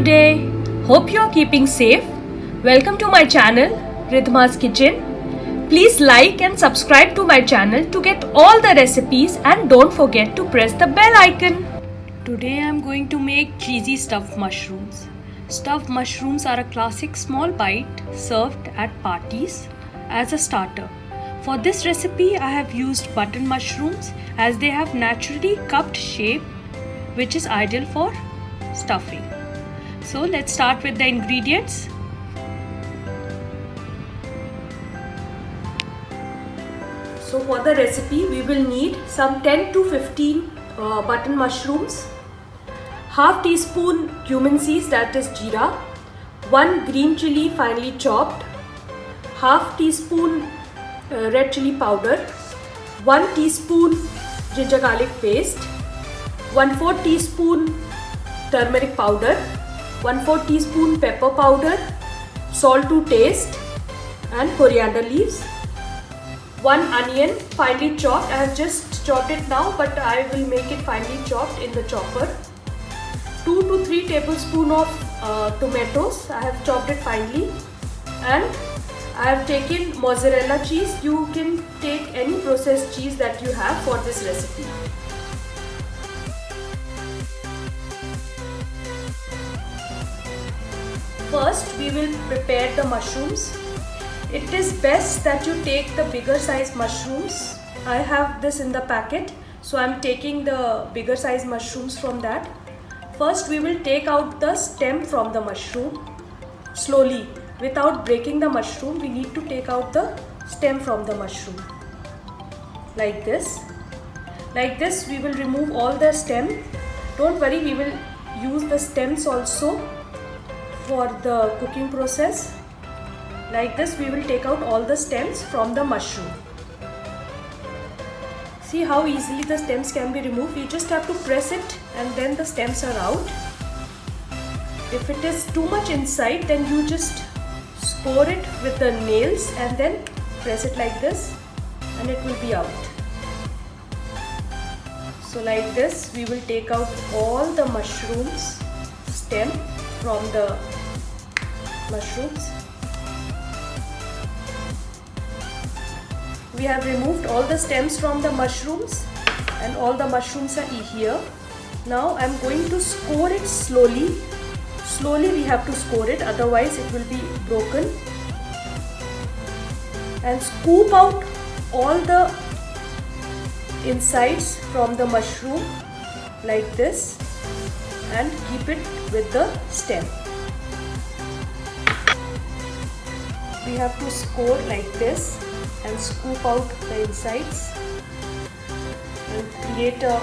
today. Hope you are keeping safe. Welcome to my channel Ridhma's Kitchen. Please like and subscribe to my channel to get all the recipes and don't forget to press the bell icon. Today I am going to make cheesy stuffed mushrooms. Stuffed mushrooms are a classic small bite served at parties as a starter. For this recipe I have used button mushrooms as they have naturally cupped shape which is ideal for stuffing. So let's start with the ingredients. So for the recipe we will need some 10 to 15 button mushrooms, half teaspoon cumin seeds, that is jeera, 1 green chili finely chopped, half teaspoon red chili powder, 1 teaspoon ginger garlic paste, 1/4 teaspoon turmeric powder, 1/4 teaspoon pepper powder, salt to taste, and coriander leaves, 1 onion finely chopped. I have just chopped it now, but I will make it finely chopped in the chopper. 2 to 3 tablespoons of tomatoes. I have chopped it finely, and I have taken mozzarella cheese. You can take any processed cheese that you have for this recipe. First, we will prepare the mushrooms. It is best that you take the bigger size mushrooms. I have this in the packet, so I am taking the bigger size mushrooms from that. First, we will take out the stem from the mushroom. Slowly, without breaking the mushroom, we need to take out the stem from the mushroom. Like this. Like this, we will remove all the stem. Don't worry, we will use the stems also for the cooking process. Like this, we will take out all the stems from the mushroom. See how easily the stems can be removed. We just have to press it and then the stems are out. If it is too much inside, then you just score it with the nails and then press it like this and it will be out. So like this, we will take out all the mushrooms stem from the mushrooms. We have removed all the stems from the mushrooms and all the mushrooms are here. Now I am going to score it slowly. Slowly we have to score it, otherwise it will be broken. And scoop out all the insides from the mushroom like this and keep it with the stem. We have to score like this and scoop out the insides and create a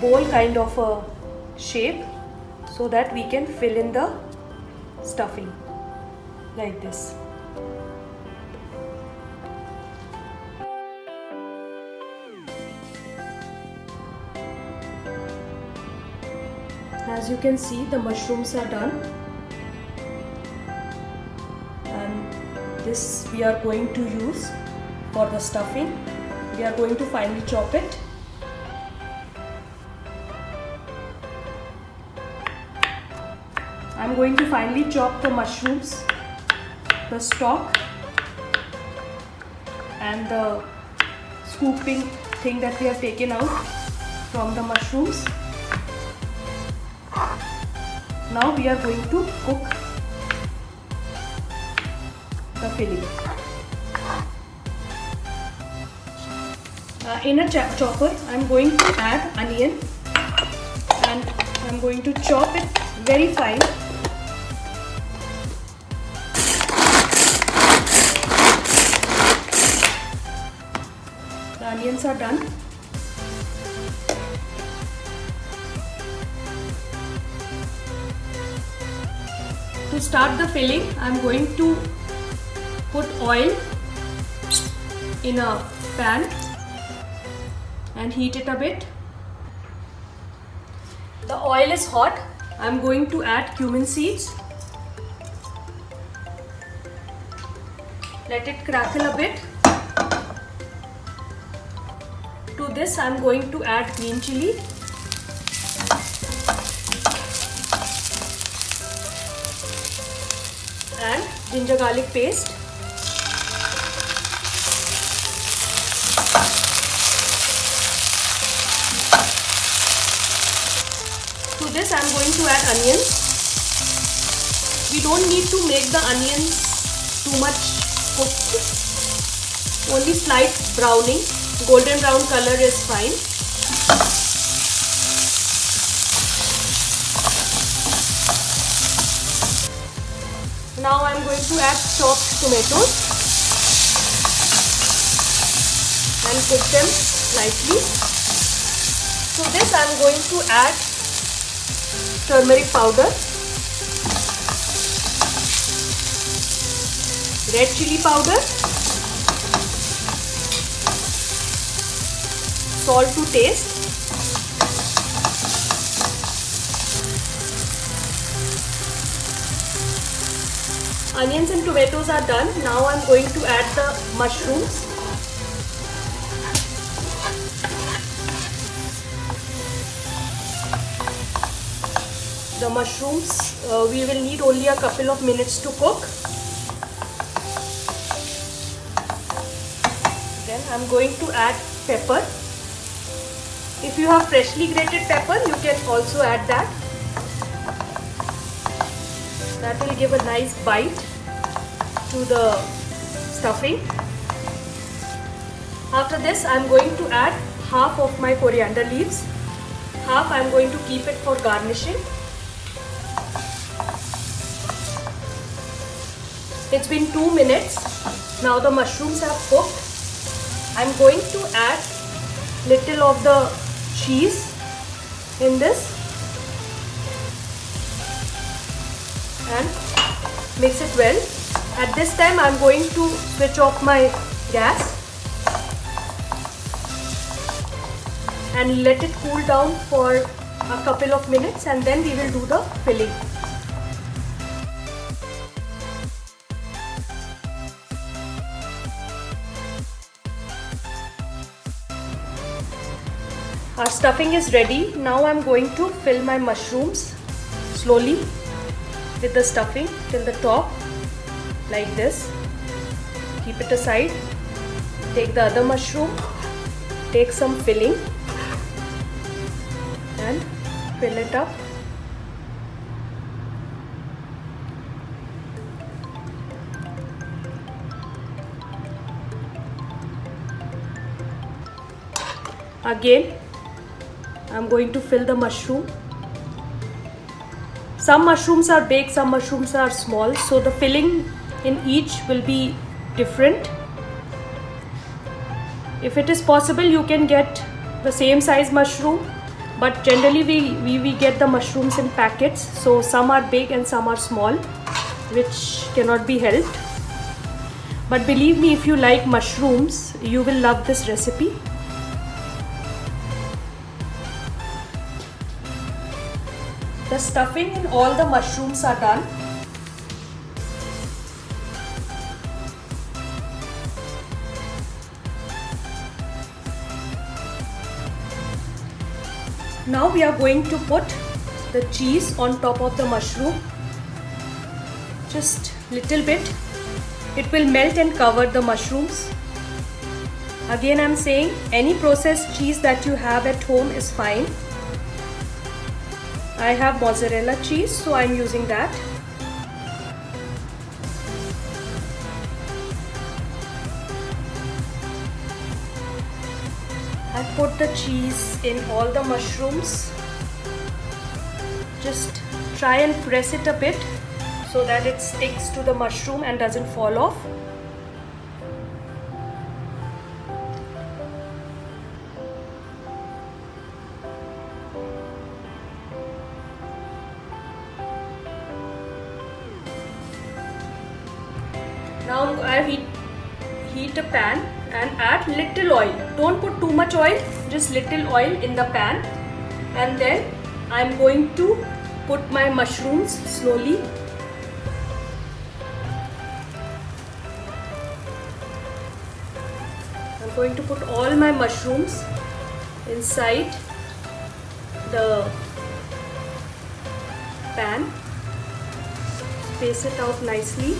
bowl kind of a shape so that we can fill in the stuffing like this. As you can see, the mushrooms are done, and this we are going to use for the stuffing. We are going to finely chop it. I am going to finely chop the mushrooms, the stalk and the scooping thing that we have taken out from the mushrooms. Now we are going to cook the filling. In a chopper, I am going to add onion and I am going to chop it very fine. The onions are done. To start the filling, I am going to put oil in a pan and heat it a bit. The oil is hot. I am going to add cumin seeds. Let it crackle a bit. To this I am going to add green chili. and ginger garlic paste. To this I am going to add onions. We don't need to make the onions too much cooked. Only slight browning, golden brown color is fine. Now I am going to add chopped tomatoes and cook them slightly. To this I am going to add turmeric powder, red chili powder, salt to taste, onions and tomatoes are done. Now I am going to add the mushrooms. The mushrooms we will need only a couple of minutes to cook. Then I am going to add pepper. If you have freshly grated pepper, you can also add that. That will give a nice bite to the stuffing. After this, I am going to add half of my coriander leaves. Half I am going to keep it for garnishing. It's been 2 minutes. Now the mushrooms have cooked. I'm going to add little of the cheese in this and mix it well. At this time I'm going to switch off my gas and let it cool down for a couple of minutes, and then we will do the filling. Our stuffing is ready. Now I am going to fill my mushrooms slowly with the stuffing till the top, like this. Keep it aside. Take the other mushroom, take some filling and fill it up. Again, I am going to fill the mushroom. Some mushrooms are big, some mushrooms are small, so the filling in each will be different. If it is possible, you can get the same size mushroom, but generally we get the mushrooms in packets, so some are big and some are small, which cannot be helped. But believe me, if you like mushrooms, you will love this recipe. The stuffing in all the mushrooms are done. Now we are going to put the cheese on top of the mushroom. Just little bit. It will melt and cover the mushrooms. Again, I am saying any processed cheese that you have at home is fine. I have mozzarella cheese, so I am using that. I put the cheese in all the mushrooms. Just try and press it a bit so that it sticks to the mushroom and doesn't fall off. Now I heat a pan and add little oil. Don't put too much oil, just little oil in the pan. And then I'm going to put my mushrooms slowly. I'm going to put all my mushrooms inside the pan. space it out nicely.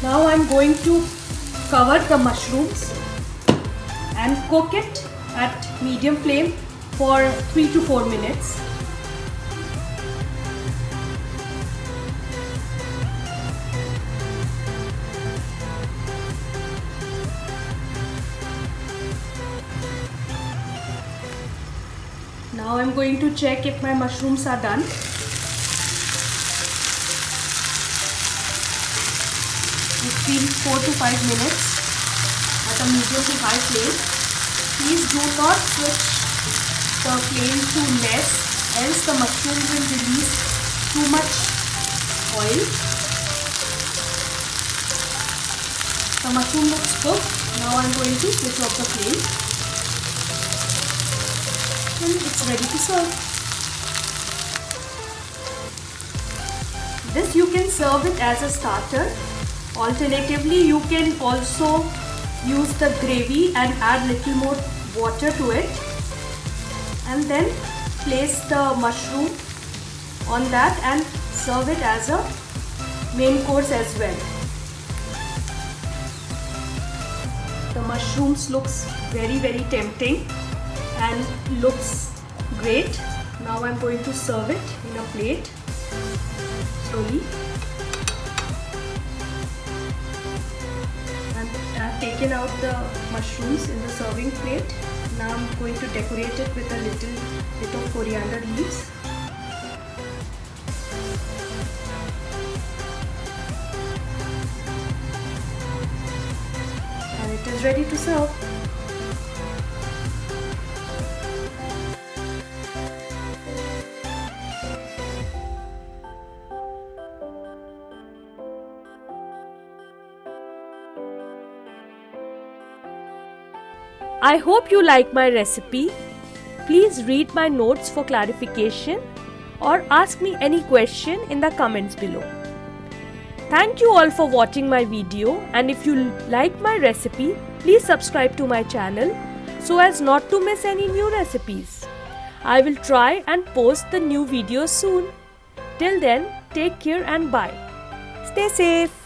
Now I'm going to cover the mushrooms and cook it at medium flame for 3 to 4 minutes. Now I'm going to check if my mushrooms are done. It's been 4 to 5 minutes at a medium to high flame. Please do not switch the flame to less, else the mushroom will release too much oil. The mushroom looks cooked. Now I'm going to switch off the flame. And it's ready to serve. This you can serve it as a starter. Alternatively, you can also use the gravy and add little more water to it, and then place the mushroom on that and serve it as a main course as well. The mushrooms looks very tempting and looks great. Now I'm going to serve it in a plate slowly. I've taken out the mushrooms in the serving plate. Now I'm going to decorate it with a little bit of coriander leaves. And it is ready to serve. I hope you like my recipe. Please read my notes for clarification or ask me any question in the comments below. Thank you all for watching my video, and if you like my recipe, please subscribe to my channel so as not to miss any new recipes. I will try and post the new videos soon. Till then, take care and bye. Stay safe.